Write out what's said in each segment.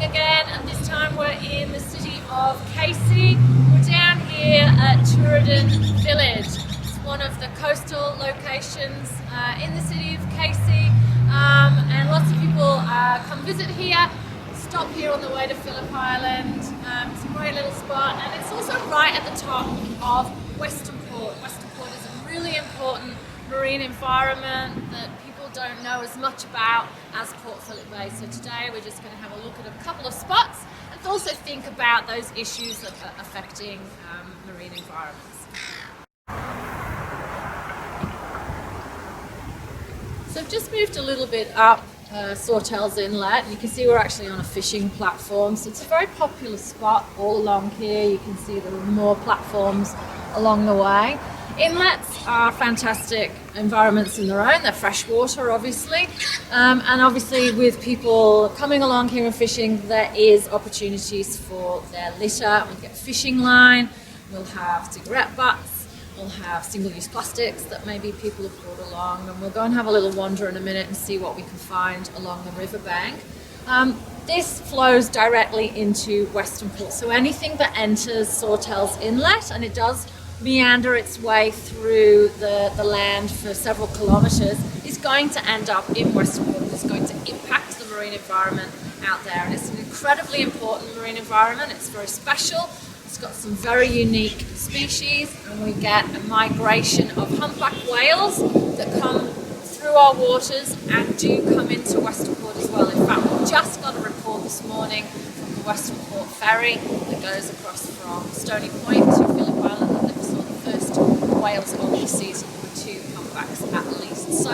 morning again, and this time we're in the city of Casey. We're down here at Tooradin village. It's one of the coastal locations in the city of Casey, and lots of people come visit here, stop here on the way to Phillip Island. It's a great little spot, and it's also right at the top of Western Port. Western Port is a really important marine environment that people don't know as much about as Port Phillip Bay. So today we're just going to have a look at a couple of spots and also think about those issues that are affecting marine environments. So I've just moved a little bit up Sawtells Inlet, and you can see we're actually on a fishing platform. So it's a very popular spot all along here. You can see there are more platforms along the way. Inlets are fantastic environments in their own. They're freshwater, obviously, and obviously with people coming along here and fishing, there is opportunities for their litter. We'll get fishing line, we'll have cigarette butts, we'll have single-use plastics that maybe people have brought along, and we'll go and have a little wander in a minute and see what we can find along the riverbank. This flows directly into Western Port, so anything that enters Sawtells Inlet, and it does meander its way through the land for several kilometres, is going to end up in Western Port. It's going to impact the marine environment out there, and it's an incredibly important marine environment. It's very special. It's got some very unique species, and we get a migration of humpback whales that come through our waters and do come into Western Port as well. In fact, we just got a report this morning from the Western Port ferry that goes across from Stony Point to Phillip Island that they saw the first whales of the season with 2 humpbacks at least. So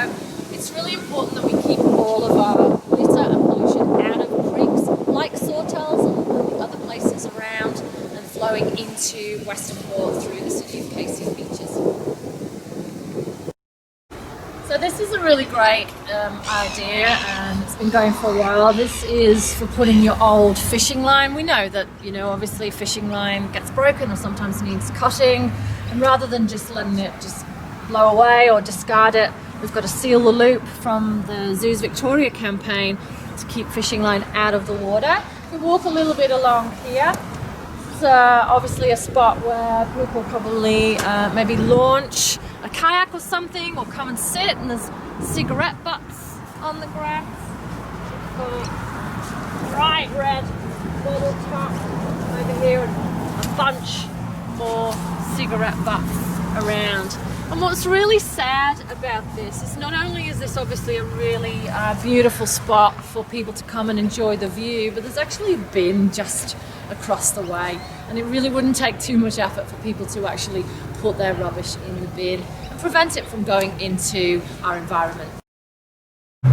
it's really important that we keep all of our litter and pollution out of creeks like Sawtells and the other places around, and flowing into Western Port through the city of Casey beaches. So this is a really great idea, and it's been going for a while. This is for putting your old fishing line. We know that, obviously fishing line gets broken or sometimes needs cutting, and rather than just letting it just blow away or discard it, we've got to seal the loop from the Zoos Victoria campaign to keep fishing line out of the water. We walk a little bit along here. It's obviously a spot where people probably maybe launch a kayak or something, or come and sit, and there's cigarette butts on the grass. Bright red bottle top over here, and a bunch more cigarette butts around. And what's really sad about this is not only is this obviously a really beautiful spot for people to come and enjoy the view, but there's actually a bin just across the way, and it really wouldn't take too much effort for people to actually put their rubbish in the bin and prevent it from going into our environment. So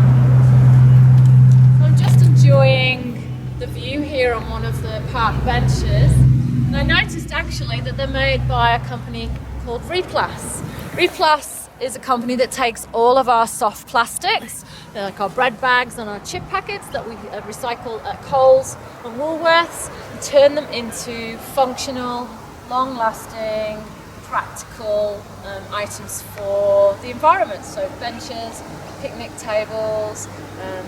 I'm just enjoying the view here on one of the park benches, and I noticed actually that they're made by a company called Replas. Replas is a company that takes all of our soft plastics, like our bread bags and our chip packets that we recycle at Coles and Woolworths, and turn them into functional, long-lasting, practical items for the environment. So benches, picnic tables,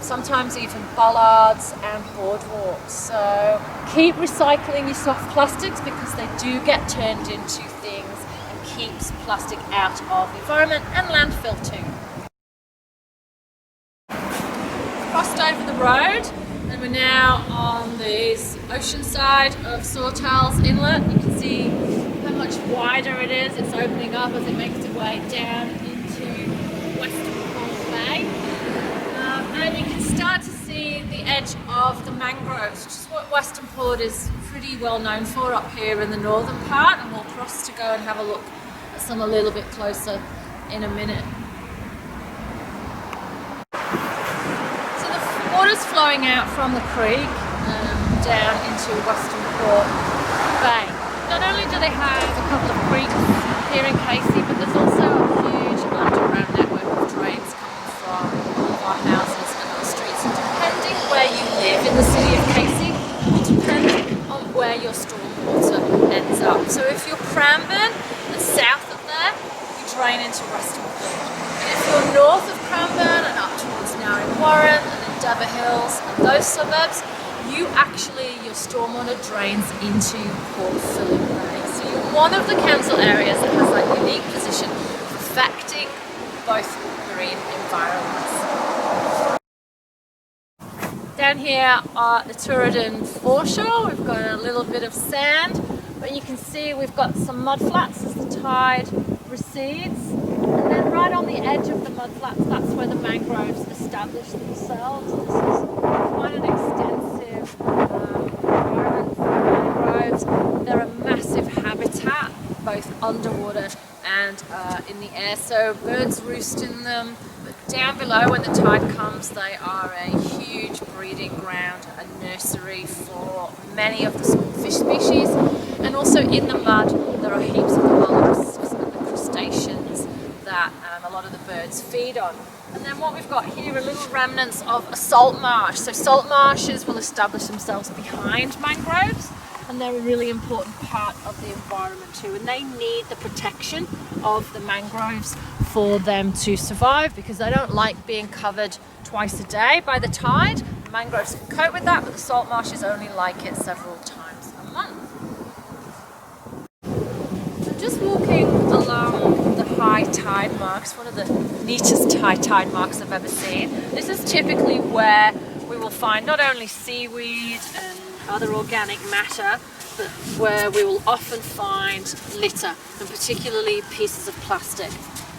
sometimes even bollards and boardwalks. So keep recycling your soft plastics, because they do get turned into things and keeps plastic out of the environment and landfill too. Crossed over the road, and we're now on the ocean side of Sawtells Inlet. You can see how much wider it is. It's opening up as it makes its way down into Western Port Bay. And you can start to see the edge of the mangroves, which is what Western Port is pretty well known for up here in the northern part, and we'll cross to go and have a look at some a little bit closer in a minute. Water's flowing out from the creek down into Western Port Bay. Not only do they have a couple of creeks here in Casey, but there's also a huge underground network of drains coming from all of our houses and our streets. And depending where you live in the city of Casey, will depend on where your stormwater ends up. So if you're Cranbourne and south of there, you drain into Western Port. And if you're north of Cranbourne and up towards Narre Warren, Dover Hills and those suburbs, your stormwater drains into Port Phillip Bay. So you're one of the council areas that has that unique position of affecting both marine environments. Down here are the Tooradin foreshore. We've got a little bit of sand, but you can see we've got some mud flats as the tide recedes. And then right on the edge of the mud flats, that's where the mangroves establish themselves. This is quite an extensive environment for mangroves. They're a massive habitat, both underwater and in the air. So birds roost in them. But down below, when the tide comes, they are a huge breeding ground, a nursery for many of the small fish species. And also in the mud, there are heaps of the mollusks and the crustaceans that a lot of the birds feed on. And then what we've got here are little remnants of a salt marsh. So salt marshes will establish themselves behind mangroves, and they're a really important part of the environment too. And they need the protection of the mangroves for them to survive, because they don't like being covered twice a day by the tide. The mangroves can cope with that, but the salt marshes only like it several times a month. So just walking along the high tide marks, one of the neatest high tide marks I've ever seen. This is typically where we will find not only seaweed and other organic matter, but where we will often find litter, and particularly pieces of plastic.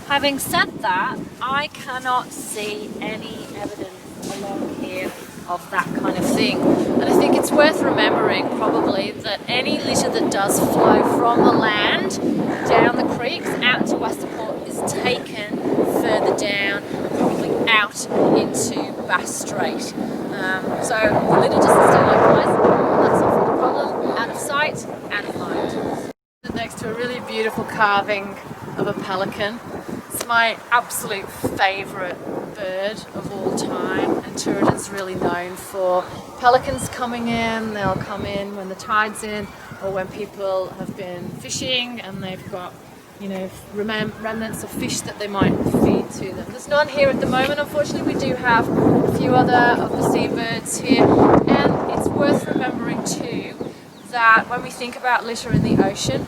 Having said that, I cannot see any evidence along here of that kind of thing. And I think it's worth remembering probably that any litter that does flow from the land down the creeks out to Westerport is taken further down, probably out into Bass Strait. So the litter doesn't stay localised. That's often the problem. Out of sight, out of mind. Next to a really beautiful carving of a pelican. It's my absolute favourite bird of all time, and Tooradin's really known for pelicans coming in. They'll come in when the tide's in, or when people have been fishing and they've got, you know, remnants of fish that they might feed to them. There's none here at the moment, unfortunately. We do have a few other of the seabirds here, and it's worth remembering too that when we think about litter in the ocean,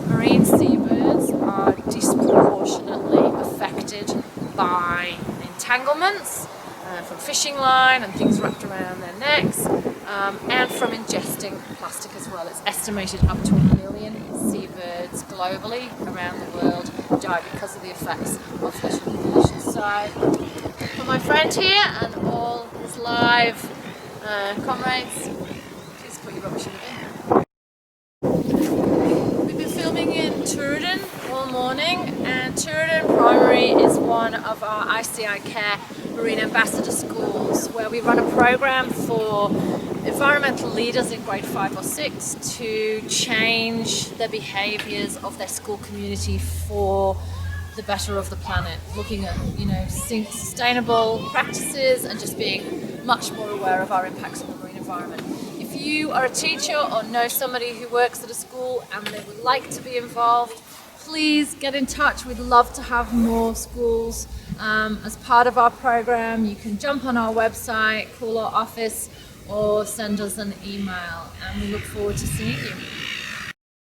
marine seabirds are disproportionately affected by entanglements from fishing line and things wrapped around their necks, and from ingesting plastic as well. It's estimated up to 1 million seabirds globally around the world die because of the effects of litter pollution. So for my friend here and all his live comrades, please put your rubbish in the bin. Tooradin all morning, and Tooradin Primary is one of our ISIC Marine Ambassador schools, where we run a program for environmental leaders in grade 5 or 6 to change the behaviours of their school community for the better of the planet, looking at, you know, sustainable practices and just being much more aware of our impacts on the marine environment. If you are a teacher or know somebody who works at a school and they would like to be involved, please get in touch. We'd love to have more schools as part of our program. You can jump on our website, call our office, or send us an email, and we look forward to seeing you.